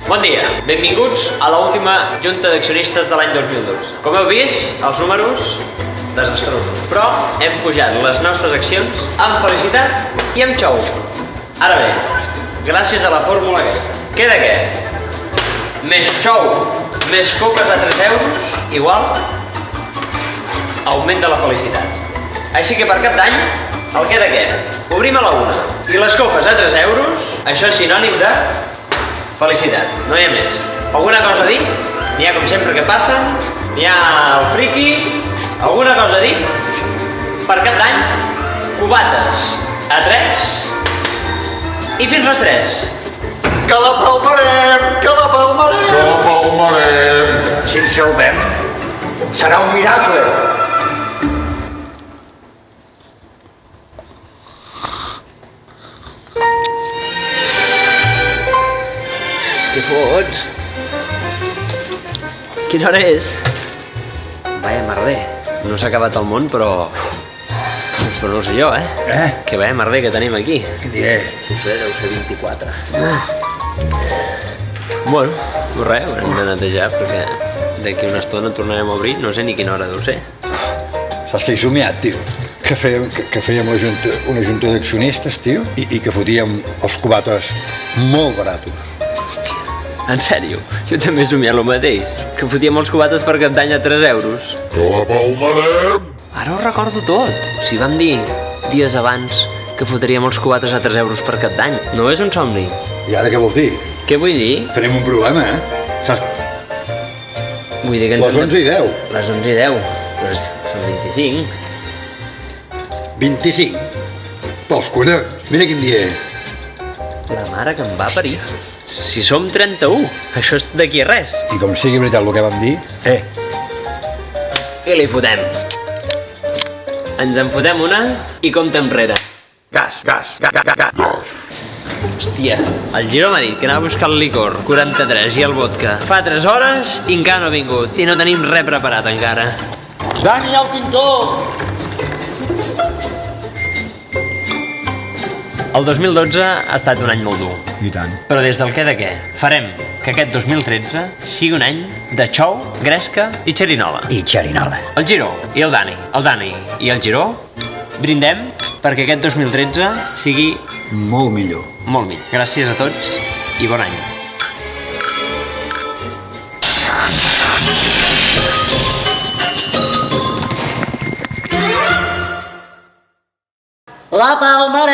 Bon dia, benvinguts a l'última Junta d'Accionistes de l'any 2012. Com heu vist, els números desastrosos, però hem pujat les nostres accions amb felicitat i amb xou. Ara bé, gràcies a la fórmula aquesta. Queda què? Més xou, més coques a 3 euros, igual augment de la felicitat. Així que per cap d'any, el queda què? Obrim a la 1 i les coques a 3 euros, això és sinònim de felicitat, no hi ha més. Alguna cosa a dir? N'hi ha com sempre que passen, n'hi ha el friki, alguna cosa a dir? Per cap d'any, cubates a 3 i fins les 3. Que la palmarem, que la palmarem! Que la palmarem! Si ens salvem, serà un miracle. Què fots? Quina hora és? Vaya merder. No s'ha acabat el món, però... Però no ho sé jo, eh? Que vaya merder que tenim aquí. Què diré? No sé, deu ser 24. Bueno, no res, haurem de netejar perquè d'aquí una estona tornarem a obrir, no sé ni quina hora deu ser. Saps que he somiat, tio? Que fèiem una junta d'accionistes, tio, i que fotíem els cubates molt baratos. Hòstia, en sèrio? Jo també he somiat el mateix. Que fotíem els cubates per cap d'any a 3 euros. Que la palmarem! Ara ho recordo tot. Si vam dir dies abans que fotríem els cubates a 3 euros per cap d'any. No és un somni. I ara què vols dir? Què vull dir? Tenim un problema, eh? Saps? Vull dir que Les 11 i 10. Les 11 i 10. Però són 25. 25? Pels collons. Mira quin dia és. La mare que em va parir. Si som 31, això és d'aquí a res. I com sigui veritat el que vam dir, I li fotem. Ens en fotem una i compte enrere. gas. Hòstia, el Giro m'ha dit que anava a buscar el licor 43 i el vodka fa 3 hores i encara no ha vingut. I no tenim res preparat encara. Dani, el pintor! El 2012 ha estat un any molt dur. I tant. Però des del què de què, farem que aquest 2013 sigui un any de xou, gresca i xerinola. I xerinola. El Giro i el Dani i el Giro brindem perquè aquest 2013 sigui Molt millor. molt millor. Gràcies a tots i bon any. La palmarem!